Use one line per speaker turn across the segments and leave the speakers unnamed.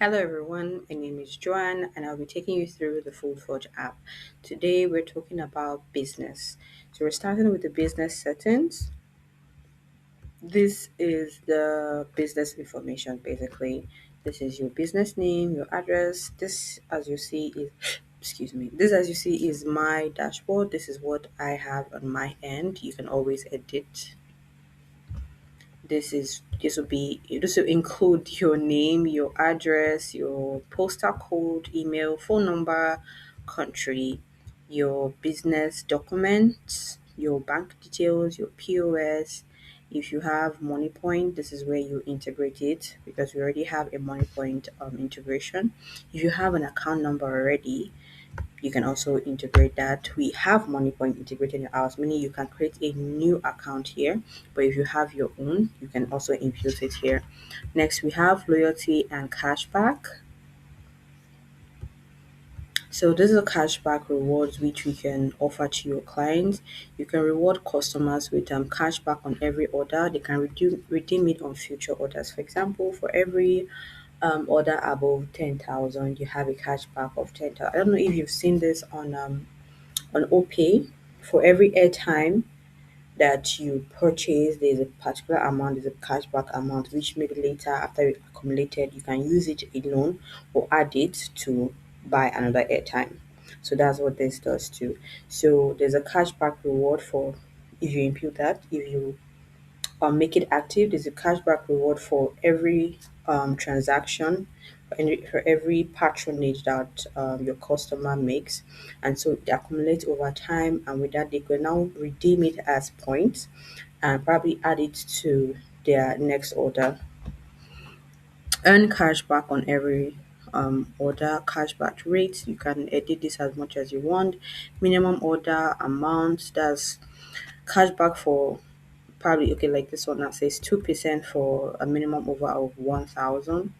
Hello everyone, my name is Joanne and I'll be taking you through the FoldForge app. Today we're talking about business. So we're starting with the business settings. This is the business information basically. This is your business name, your address. This as you see is excuse me. This as you see is my dashboard. This is what I have on my end. You can always edit. This will include your name, your address, your postal code, email, phone number, country, your business documents, your bank details, your POS. If you have money point, this is where you integrate it because we already have a money point integration. If you have an account number already, you can also integrate that. We have MoneyPoint integrated in ours, meaning you can create a new account here. But if you have your own, you can also impute it here. Next, we have loyalty and cashback. So this is a cashback rewards which we can offer to your clients. You can reward customers with cashback on every order. They can redeem it on future orders. For example, for every order above 10,000, you have a cashback of 10,000. I don't know if you've seen this on OPay. For every airtime that you purchase, there's a particular amount, there's a cashback amount, which maybe later, after it accumulated, you can use it alone or add it to buy another airtime. So that's what this does too. So there's a cashback reward for if you impute that, if you make it active. There's a cashback reward for every transaction, for every patronage that your customer makes, and so it accumulates over time. And with that, they can now redeem it as points and probably add it to their next order. Earn cashback on every order. Cashback rates, you can edit this as much as you want. Minimum order amount, that's cashback for probably okay, like this one that says 2% for a minimum over of 1,000.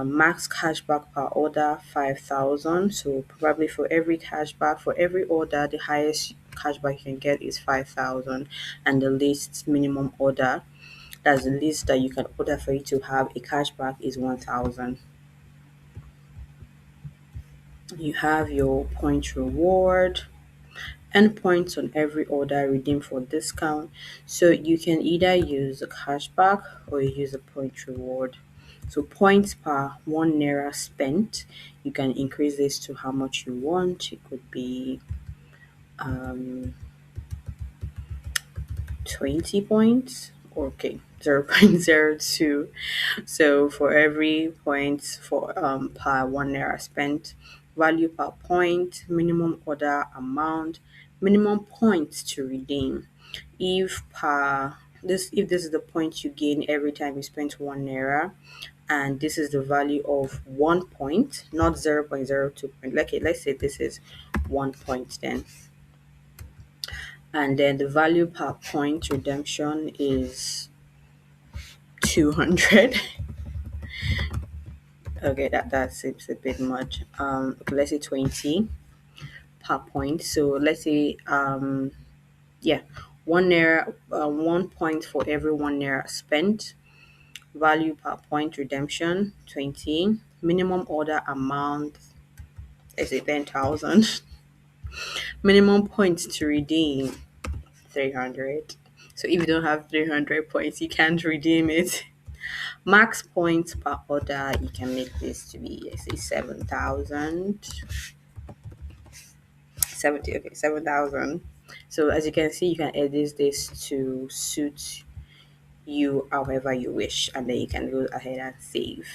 Max cashback per order 5,000. So probably for every cashback for every order, the highest cashback you can get is 5,000, and the least minimum order, that's the least that you can order for you to have a cashback, is 1,000. You have your point reward and points on every order redeemed for discount. So you can either use a cashback or use a point reward. So points per 1 naira spent, you can increase this to how much you want. It could be um 20 points. Okay, 0.02. So for every point for per 1 naira spent, value per point, minimum order amount, minimum points to redeem. If this is the point you gain every time you spend 1 naira, and this is the value of 1 point, not 0.02 point. Like let's say this is 1 point then, and then the value per point redemption is 200. Okay, that seems a bit much. Okay, let's say 20 per point. So let's say yeah, 1 naira, 1 point for every 1 naira spent. Value per point redemption 20. Minimum order amount, let's say 10,000. Minimum points to redeem 300. So if you don't have 300 points, you can't redeem it. Max points per order, you can make this to be, let's say, 7,000. 70, okay, 7,000. So as you can see, you can edit this to suit you however you wish, and then you can go ahead and save.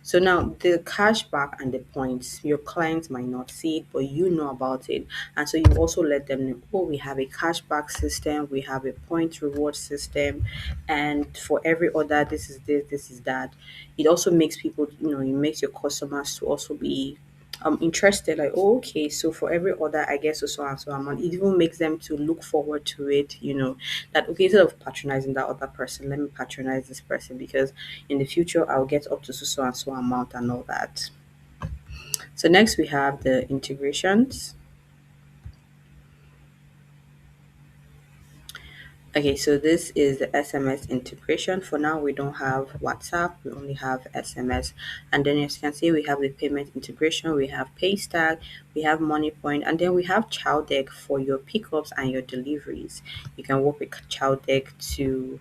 So now the cashback and the points, your clients might not see it, but you know about it. And so you also let them know, oh, we have a cashback system, we have a point reward system, and for every order, this is that. It also makes people, it makes your customers to also be interested, like, oh, okay, so for every order I get so and so amount. It even makes them to look forward to it, that okay, instead of patronizing that other person, let me patronize this person because in the future I'll get up to so and so amount and all that. So next we have the integrations. Okay, so this is the SMS integration. For now, we don't have WhatsApp, we only have SMS. And then as you can see, we have the payment integration, we have Paystack, we have MoneyPoint, and then we have Child Deck for your pickups and your deliveries. You can work with Child Deck to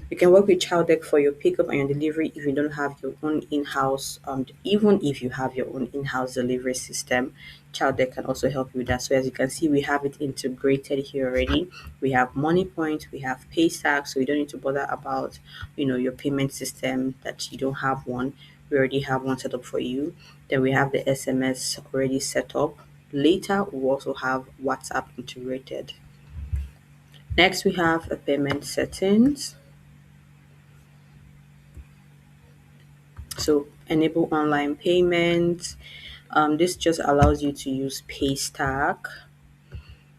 You can work with Child Deck for your pickup and your delivery if you don't have your own in-house. Even if you have your own in-house delivery system, Child Deck can also help you with that. So as you can see, we have it integrated here already. We have MoneyPoint, we have Paystack, so you don't need to bother about your payment system that you don't have one. We already have one set up for you. Then we have the SMS already set up. Later, we'll also have WhatsApp integrated. Next, we have a payment settings. So enable online payments. This just allows you to use Paystack.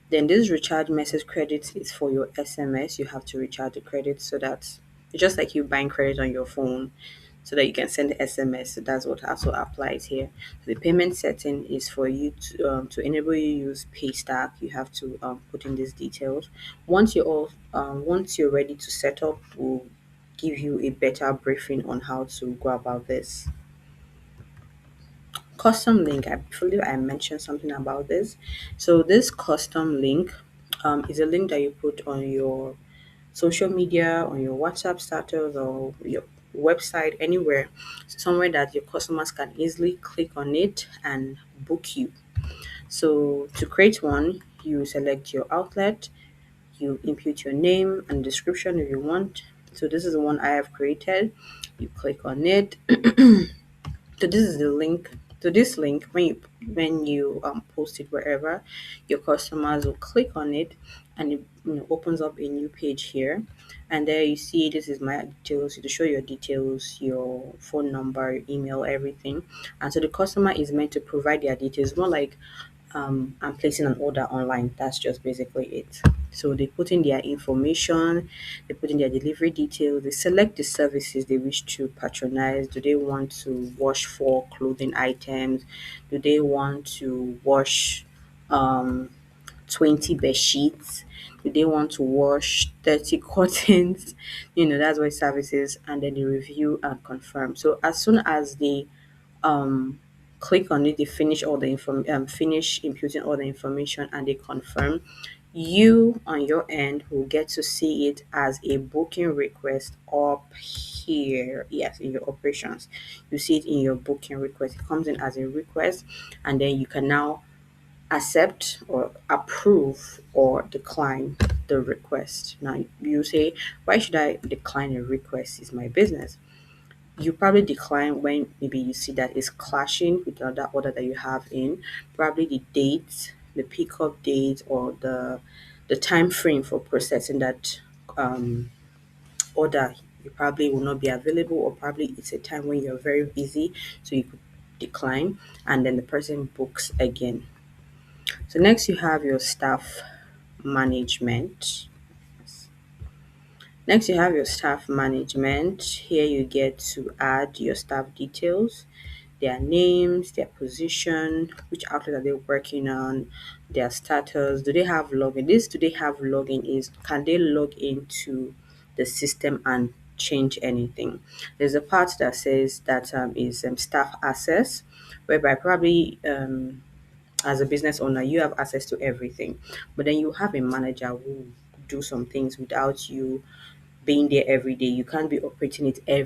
Then this recharge message credit is for your SMS. You have to recharge the credit so that it's just like you buying credit on your phone so that you can send the SMS. So that's what also applies here. The payment setting is for you to enable you use Paystack. You have to put in these details. Once you're ready to set up, we'll give you a better briefing on how to go about this. Custom link, I believe I mentioned something about this. So this custom link is a link that you put on your social media, on your WhatsApp status, or your website, anywhere, somewhere that your customers can easily click on it and book you. So to create one, you select your outlet, you input your name and description if you want. So this is the one I have created. You click on it. So this is the link. To this link, when you post it wherever, your customers will click on it, and it opens up a new page here, and there you see this is my details. To show your details, your phone number, your email, everything, and so the customer is meant to provide their details. More like I'm placing an order online. That's just basically it. So they put in their information, they put in their delivery details, they select the services they wish to patronize. Do they want to wash 4 clothing items? Do they want to wash um 20 bed sheets? Do they want to wash 30 curtains? That's what services, and then they review and confirm. So as soon as they um click on it, they finish imputing all the information and they confirm, you on your end will get to see it as a booking request up here. Yes, in your operations, you see it in your booking request. It comes in as a request, and then you can now accept or approve or decline the request. Now you say, why should I decline a request? It's my business. You probably decline when maybe you see that it's clashing with another order that you have in, probably the date, the pickup date, or the time frame for processing that um, order. You probably will not be available, or probably it's a time when you're very busy, so you could decline, and then the person books again. So next you have your staff management. Next, you have your staff management. Here you get to add your staff details, their names, their position, which outlet are they working on, their status. Do they have login? This do they have login is, can they log into the system and change anything? There's a part that says that is staff access, whereby probably as a business owner you have access to everything, but then you have a manager who do some things without you being there every day. You can't be operating it every